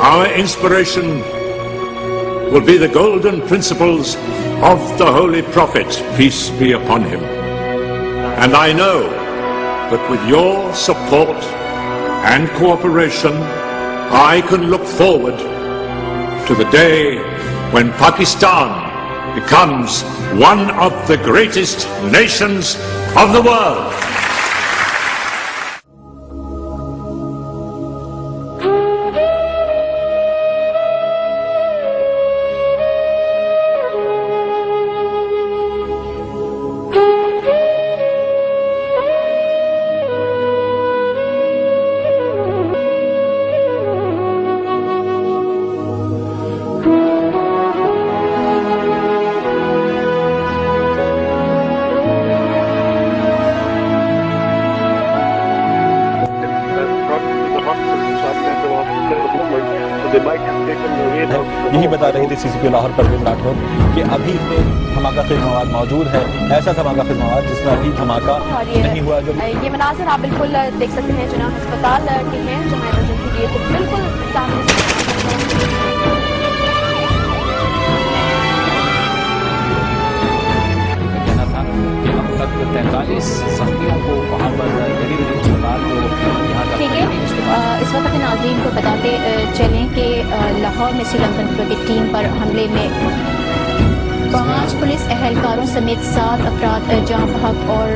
our inspiration will be the golden principles of the Holy Prophet, peace be upon him. And I know that with your support and cooperation, I can look forward to the day when Pakistan becomes one of the greatest nations of the world. यही बता रहे थे CCP Lahore Parveen Rathore कि अभी इसमें धमाका खेज मवाद मौजूद है, ऐसा धमाका खेज मवाद जिसमें अभी धमाका नहीं हुआ। जो ये मनाज़िर आप बिल्कुल देख सकते हैं जना अस्पताल के हैं जहाँ इमरजेंसी लिए तो बिल्कुल सामने कहना था कि अब तक 43 जख्मियों को वहाँ पर गरीब अस्पताल को यहाँ इस वक्त के नाज़रीन को बताते चलें कि लाहौर में श्रीलंकन क्रिकेट टीम पर हमले में 5 पुलिस एहलकारों समेत 7 अफराद जान बहक और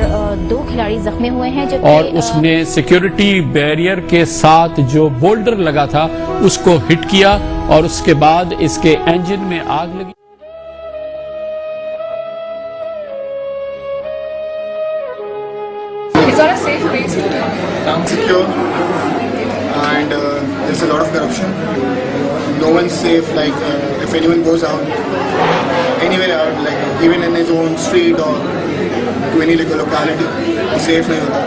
2 खिलाड़ी जख्मी हुए हैं। और उसने सिक्योरिटी बैरियर के साथ जो बोल्डर लगा था उसको हिट किया और उसके बाद इसके इंजन में आग लगी। And there's a lot of corruption. No one's safe. Like if anyone goes out, anywhere out, like even in his own street or to any locality, he's safe नहीं होता.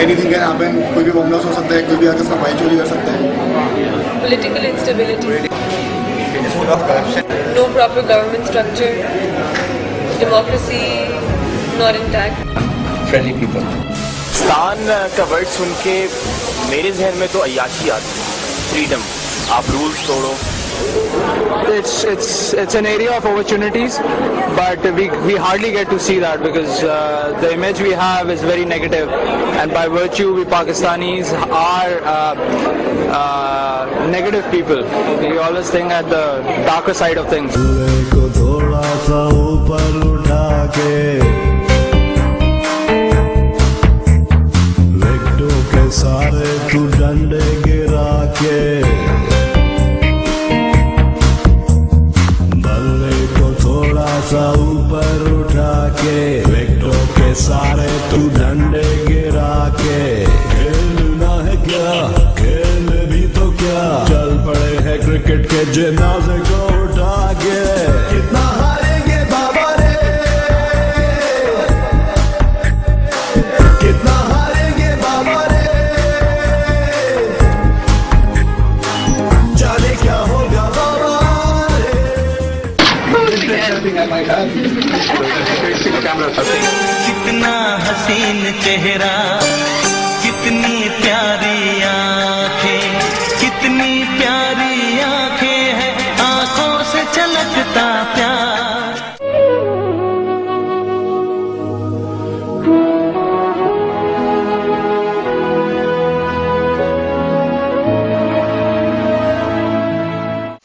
Anything can happen. कोई भी bomb blast हो सकता है, कोई भी आकर सफाई चोरी कर सकता है. Political instability. No proper government structure. Democracy not intact. friendly people. Pakistan का वर्ड सुन के मेरे जहन में तो अय्याशी आती है, फ्रीडम, आप रूल्स तोड़ो। It's an area of opportunities, but we hardly get to see that because the image we have is very negative, and by virtue we Pakistanis are negative people. We always think at the darker side of things. सारे तू डंडे गिरा के बल्ले को थोड़ा सा ऊपर उठा के विकेटों के सारे तू डंडे गिरा के खेलना है क्या, खेल भी तो क्या, चल पड़े हैं क्रिकेट के जनाजे को उठा के। कितना हारेंगे बाबा रे, कितना हारेंगे बाबा रे, कितना हसीन चेहरा, कितनी प्यारी आंखें, कितनी प्यारी आंखें हैं, आंखों से छलकता प्यार।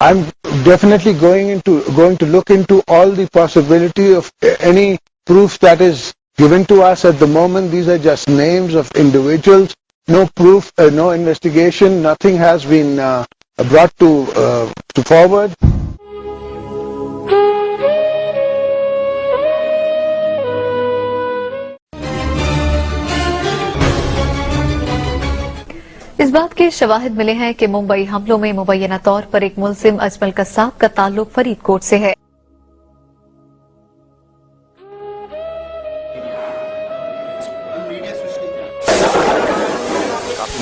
I'm definitely going to look into all the possibility of any proof that is given to us at the moment. These are just names of individuals. No proof, no investigation, nothing has been brought to forward. इस बात के शवाहिद मिले हैं कि मुंबई हमलों में मुबैना तौर पर एक मुलजिम अजमल कसाब का ताल्लुक फरीदकोट से है।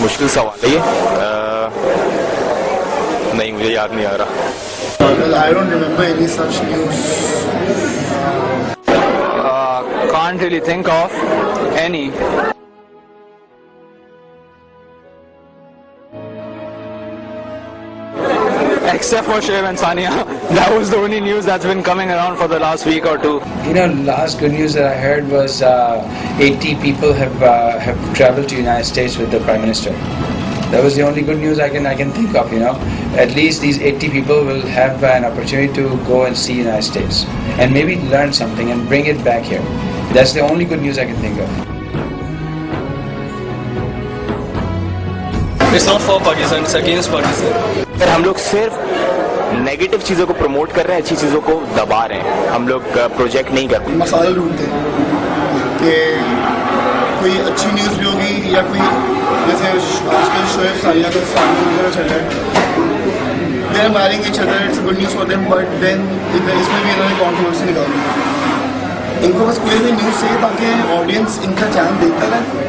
मुश्किल सवाल है ये, नहीं मुझे याद नहीं आ रहा। I don't remember any such news. Can't really think of any. except for Shoaib and Sania. That was the only news that's been coming around for the last week or two. You know, last good news that I heard was 80 people have traveled to United States with the Prime Minister. That was the only good news I can think of. You know, at least these 80 people will have an opportunity to go and see United States and maybe learn something and bring it back here. That's the only good news I can think of. It's not for Pakistan, it's against Pakistan. पर हम लोग सिर्फ negative चीज़ों को promote कर रहे हैं, अच्छी चीज़ों को दबा रहे हैं. हम लोग प्रोजेक्ट नहीं कर रहे. मसाला ढूंढते हैं कि कोई अच्छी न्यूज़ भी होगी या कोई जैसे आजकल शोएब सानिया का सामने चल रहा है. They are marrying each other, it's a good news for them, but then इसमें भी इन्होंने कंट्रोवर्सी निकाली. इनको बस कोई भी न्यूज़ चाहिए ताकि ऑडियंस इनका चैनल देखता रहे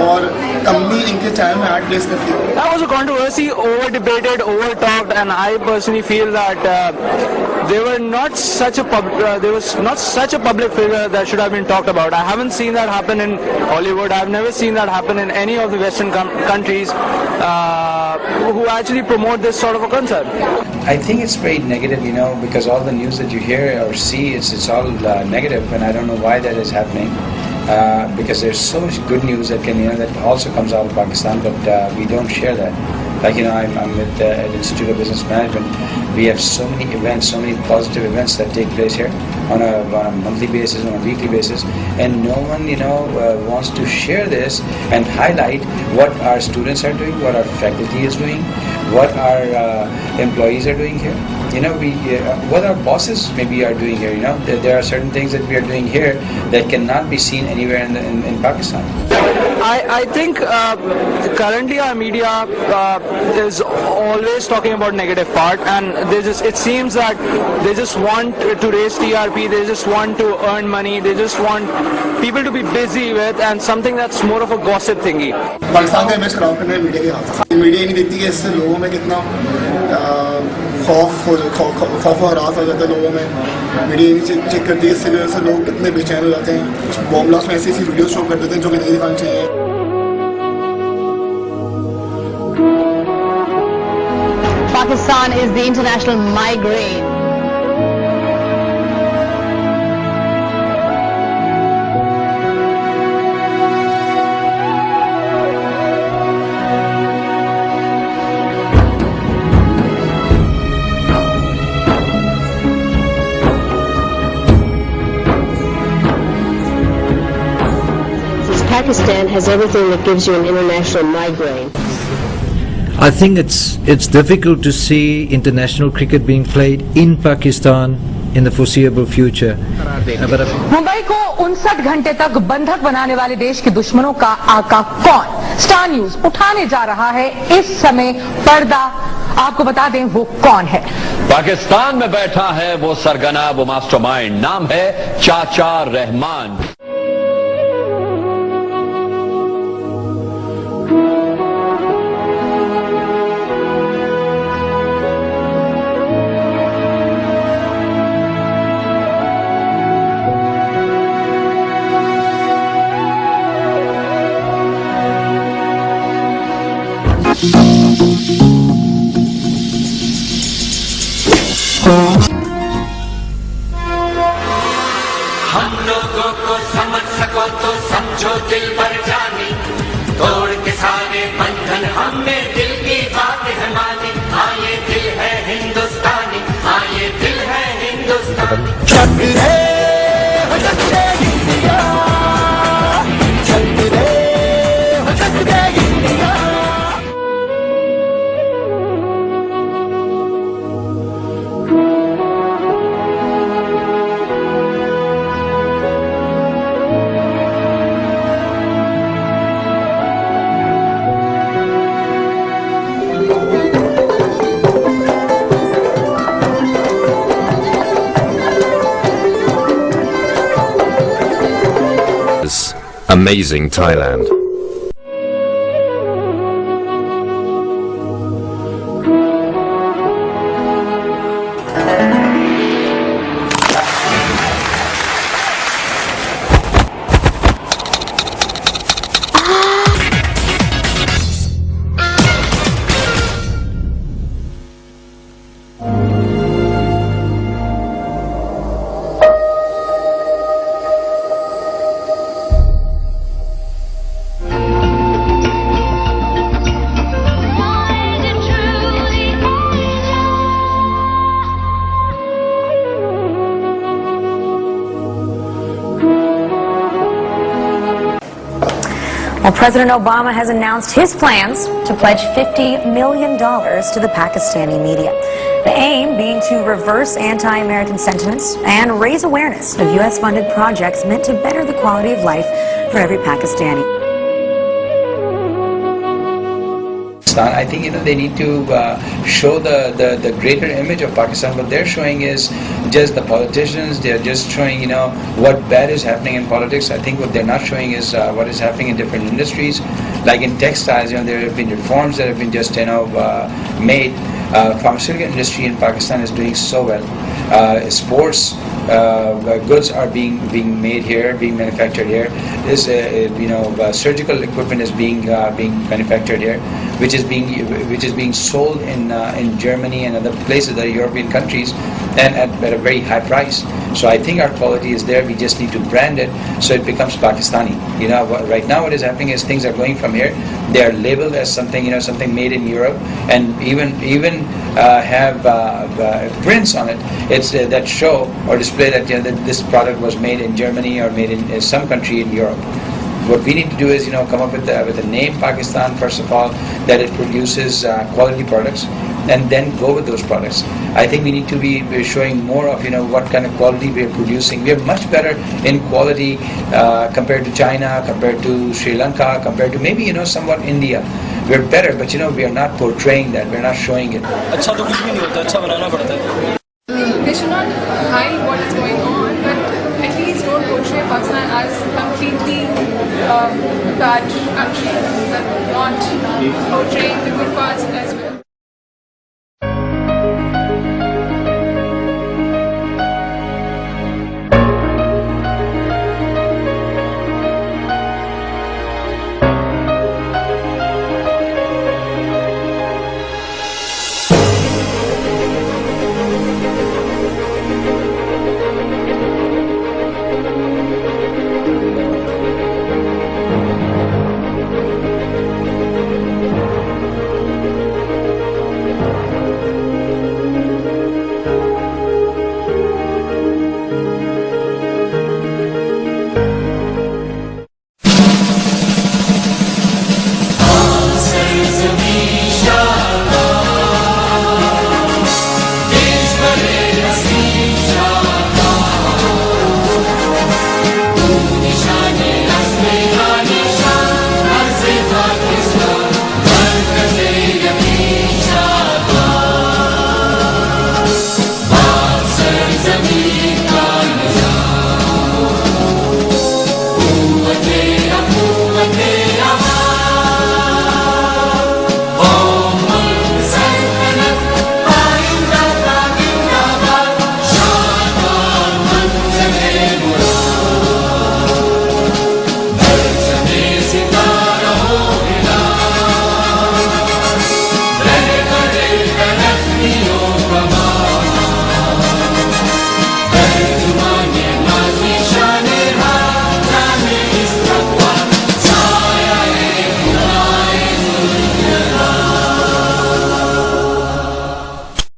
और कंपनी इनके चैनल में एड प्लेस करती है. That was a controversy, over debated, over talked, and I personally feel that there was not such a public figure that should have been talked about. I haven't seen that happen in Hollywood. I've never seen that happen in any of the Western countries who actually promote this sort of a concept. I think it's very negative, you know, because all the news that you hear or see, it's all negative, and I don't know why that is happening. Because there's so much good news that that also comes out of Pakistan, but we don't share that. Like, you know, I'm with the Institute of Business Management. We have so many events, so many positive events that take place here on a monthly basis, on a weekly basis, and no one, you know, wants to share this and highlight what our students are doing, what our faculty is doing, what our employees are doing here. You know, what our bosses maybe are doing here. You know, there are certain things that we are doing here that cannot be seen anywhere in Pakistan. I think currently our media is always talking about negative part, and it seems that they just want to raise TRP, they just want to earn money, they just want people to be busy with, and something that's more of a gossip thingy. Pakistan का image खराब करना है media के हाथ. Media ही नहीं देखती कि इससे लोगों में कितना खौफ और हरास आ जाता है लोगों में. मीडिया नहीं चेक करती है, इससे वजह से लोग कितने बेचैन हो जाते हैं. कुछ बॉम्ब ब्लास्ट में ऐसी वीडियो शो कर देते हैं जो कि नहीं दिखानी चाहिए. Pakistan is the international migraine. Pakistan has everything that gives you an international migraine. I think it's difficult to see international cricket being played in Pakistan in the foreseeable future. Mumbai को 59 घंटे तक बंधक बनाने वाले देश के दुश्मनों का आका कौन? स्टार न्यूज उठाने जा रहा है इस समय पर्दा. आपको बता दें वो कौन है. पाकिस्तान में बैठा है वो सरगना, वो मास्टरमाइंड. नाम है चाचा रहमान. हम लोगों को समझ सको तो समझो दिल पर जानी, तोड़ के सारे बंधन हमने दिल की बात है मानी. हाँ ये दिल है हिंदुस्तानी, हाँ ये दिल है हिंदुस्तानी. चक रे हो चक रे इंडिया, चक रे हो चक रे India. Amazing Thailand. Well, President Obama has announced his plans to pledge $50 million to the Pakistani media. The aim being to reverse anti-American sentiments and raise awareness of U.S.-funded projects meant to better the quality of life for every Pakistani. I think they need to show the greater image of Pakistan. What they're showing is just the politicians. They're just showing what bad is happening in politics. I think what they're not showing is what is happening in different industries, like in textiles. There have been reforms that have been just made. Pharmaceutical industry in Pakistan is doing so well. Sports goods are being made here, being manufactured here. This surgical equipment is being manufactured here, which is being sold in Germany and other places, the European countries, and at a very high price. So I think our quality is there. We just need to brand it so it becomes Pakistani. Right now what is happening is things are going from here. They are labeled as something something made in Europe, and even have prints on it. It's that show or display that that this product was made in Germany or made in some country in Europe. What we need to do is come up with the name Pakistan, first of all, that it produces quality products, and then go with those products. I think we need to be showing more of what kind of quality we are producing. We are much better in quality compared to China, compared to Sri Lanka, compared to maybe somewhat India. We're better, but we are not portraying that. We're not showing it. They should not hide what is going on, but at least don't portray Pakistan as completely bad country, but not portraying the good parts as well.